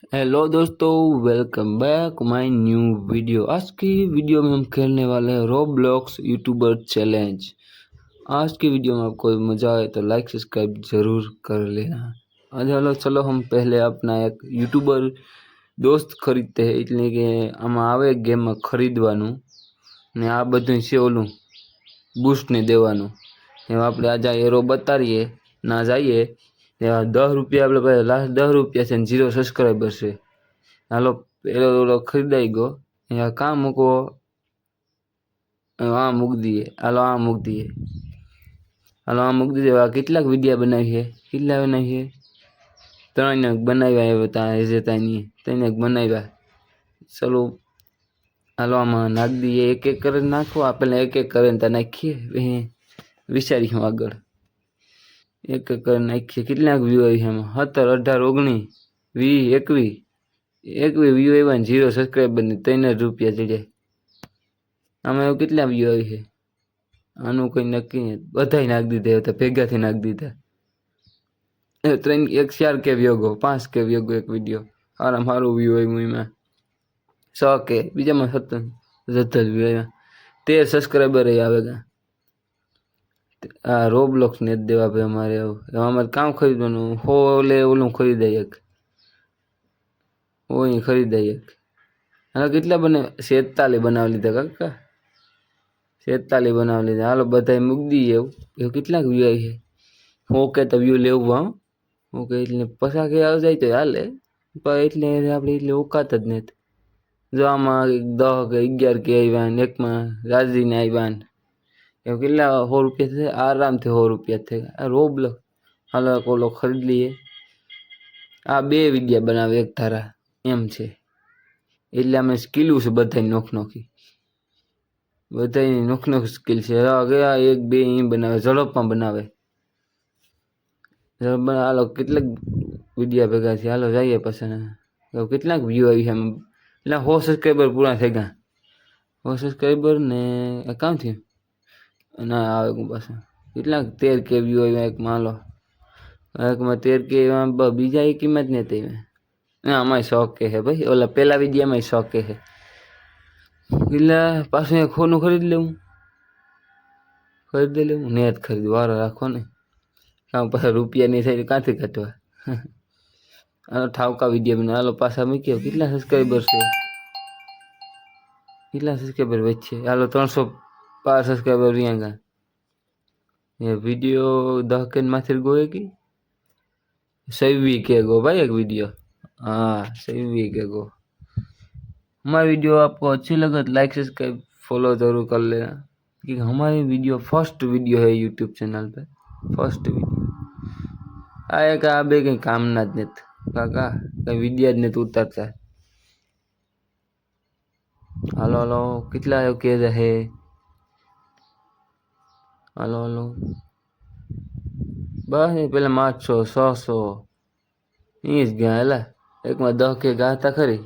Hello दोस्तों, welcome back my new video. आज की वीडियो में हम खेलने वाले हैं रोब्लॉक्स यूट्यूबर चैलेंज। आज की वीडियो में आपको मज़ा आए तो लाइक सब्सक्राइब जरूर कर लेना। चलो चलो हम पहले अपना एक यूट्यूबर दोस्त खरीदते हैं, એટલે કે આમાં આવે ગેમમાં ખરીદવાનું ને આ બધું છે ઓલું બૂસ્ટને દેવાનું। એમાં આપણે આજે એરો બતાડીએ ના જઈએ 10 રૂપિયા આપણે ભાઈ લાસ્ટ 10 રૂપિયા છે ને 0 સબસ્ક્રાઈબર છે। હાલો પેલો ઓલો ખરીદાઈ ગયો, અહીંયા કાં મૂકવો? આ મૂકી દઈએ। હાલો આ મૂકી દઈએ। હાલો આ મૂકી દીધે। કેટલાક વિડીયા બનાવીએ, કેટલા બનાવીએ? 3 બનાવ્યા એ બતા જતાની 3 બનાવ્યા। ચલો હાલો આમાં નાખી દઈએ, એક એક કરીને નાખો। આ પહેલાં એક એક કરીને ત્યાં નાખીએ, વિચારીશું આગળ। એક એક કરીને નાખીએ। કેટલાક વ્યૂ આવી એમાં? 17, 18, 19, 20, 21 વ્યૂ આવ્યા ને 0 સબસ્ક્રાઈબર ને 3 રૂપિયા ચડ્યા। આમાં એવું કેટલા વ્યૂ આવી છે? આનું કંઈ નક્કી નહીં, બધાય નાખી દીધા હતા, ભેગાથી નાખી દીધા। 4 કે વ્યૂ ગો, 5 કે વ્યૂ ગો એક વિડીયો। સારું વ્યૂ આવ્યું એમાં 6 કે, બીજામાં 17 વ્યૂ આવ્યા। 13 સબસ્ક્રાઈબર આવેગા। આ રોબ્લોક્સ ને જ દેવા ભાઈ અમારે। અમારે કામ ખરીદવાનું હો, ઓલું ખરીદાય એક, ઓય ખરીદાય એક। હાલો કેટલા બને? 47 બનાવી લીધા કાકા, 47 બનાવી લીધા। હાલો બધાય મૂકી દઈએ। એવું કેટલાક વ્યૂ આવી છે? ઓકે તો વ્યૂ લેવું હા, ઓકે એટલે 50 કે આવી જાય તો હાલે, પણ એટલે આપણે એટલે ઓકાત જ નથી। જો આમાં 10 કે 11 કે આવ્યા ને એકમાં રાજીને આવ્યા ને એવું કેટલા 100 રૂપિયા થાય આરામથી, 100 રૂપિયા થાય આ રોબ્લોક્સ। હાલો ઓલો ખરીદ લઈએ। આ 2 વિડીયા બનાવે એક ધારા એમ છે, એટલે અમે સ્કીલું છે બધાય નોખી, બધાય નોખ સ્કીલ છે। ગયા 1 2 અહીં બનાવે, ઝડપમાં બનાવે। હાલો કેટલાક વિડીયા ભેગા છે, હાલો જઈએ પછી। કેટલાક વ્યૂ આવી છે એમાં? એટલે 100 સબસ્ક્રાઈબર પૂરા થઈ ગયા। 100 સબસ્ક્રાઈબર ને કામ થયું ના આવે પાછા। કેટલાક 13 કે વ્યૂ આવ્યા એકમાં। હાલો એકમાં 13 કે આવ્યા, બીજા એ કિંમત નથી આવી। ના આમાં 100 કે હે ભાઈ, ઓલા પહેલા વિડીયામાં 100 કે હે। એટલે પાછું એક ખોનું ખરીદ લેવું, ખરીદી લેવું ને જ ખરીદવું, વારો રાખો ને, કામ પાછા રૂપિયા નહીં થાય ક્યાંથી કાઢવા। હાલો ઠાવકા વિડીયો બને। હાલો પાછા મૂક્યો। કેટલા સબસ્ક્રાઈબર છે? કેટલા સબસ્ક્રાઈબર વચ્ચે? હાલો 305 સબસ્ક્રાઈબર અહીંયા ગયા। ये वीडियो 10 के माथे गोए की 26 के गो भाई एक वीडियो। हाँ 26 के गो। हमारी वीडियो आपको अच्छी लगे तो लाइक सब्सक्राइब फॉलो जरूर कर लेना, क्योंकि हमारी वीडियो फर्स्ट वीडियो है यूट्यूब चैनल पे, फर्स्ट वीडियो। आए का बे कहीं काम ना ज नहीं काका, कहीं वीडियो ज नहीं उतरता। हालो हालो कितला के है? हालो हालो बस पहले 800 600 इंच गया है। एक में 10 के गाता खरी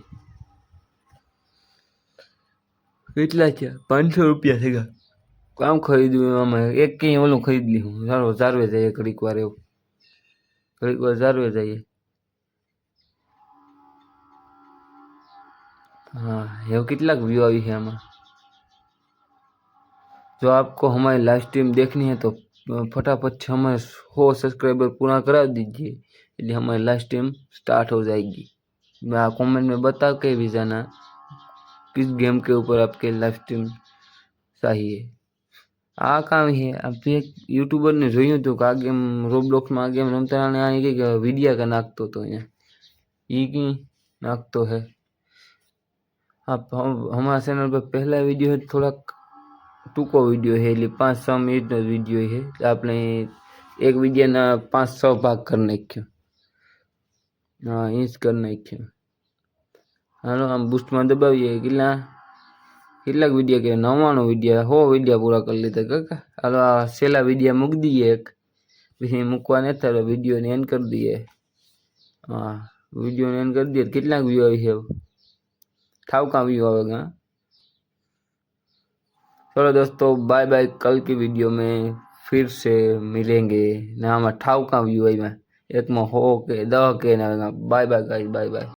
કેટલા છે? 500 રૂપિયા થઈ ગયા। કામ ખરીદ્યું આમાં એક કઈ ઓલું ખરીદ લી હું। સારો જારવે જઈએ ઘડીક વાર, એવું ઘડીક વાર જારવે जाइए। हाँ ये કેટલાક વ્યૂ આવી છે આમાં? जो आपको हमारी लाइव स्ट्रीम देखनी है तो फटाफट से हमें 100 सब्सक्राइबर पूरा करा दीजिए, इसलिए हमारी लाइव स्ट्रीम स्टार्ट हो जाएगी। मैं आप कमेंट में बता के भी जाना किस गेम के ऊपर आपके लाइव स्ट्रीम चाहिए। आ काम है आप एक यूट्यूबर ने જોયું હતું કે આ ગેમ રોબ્લોક્સમાં આ ગેમ રમતા અને આ કે વિડિયા का નાખતો તો અહીંયા ये की નાખતો है। आप हमारा चैनल पर पहला वीडियो है, थोड़ा टूको वीडियो है, એટલે 5-6 મિનિટનો વિડીયો છે, એટલે આપણે એક વિડીયોના 5-6 ભાગ કરી નાખ્યો। હા ઇંચ કરી નાખ્યો। હાલો આમ બૂસ્ટમાં દબાવીએ। કેટલાક વિડીયો કે 99 વિડીયો 100 વિડીયો પૂરા કરી લીધા કાકા। હાલો આ છેલ્લા વિડીયો મૂકી દઈએ એક, પછી મૂકવા નથી તો વિડીયોને એન્ડ કરી દઈએ। હા વિડીયોને એન્ડ કરી દઈએ। કેટલાક વ્યૂ આવી છે? ઠાવકા વ્યૂ આવેગા। चलो दोस्तों बाय बाय, कल की वीडियो में फिर से मिलेंगे। ना हम 58 व्यू आई में, एक में 100 के 10 के ना। Bye bye guys, bye bye.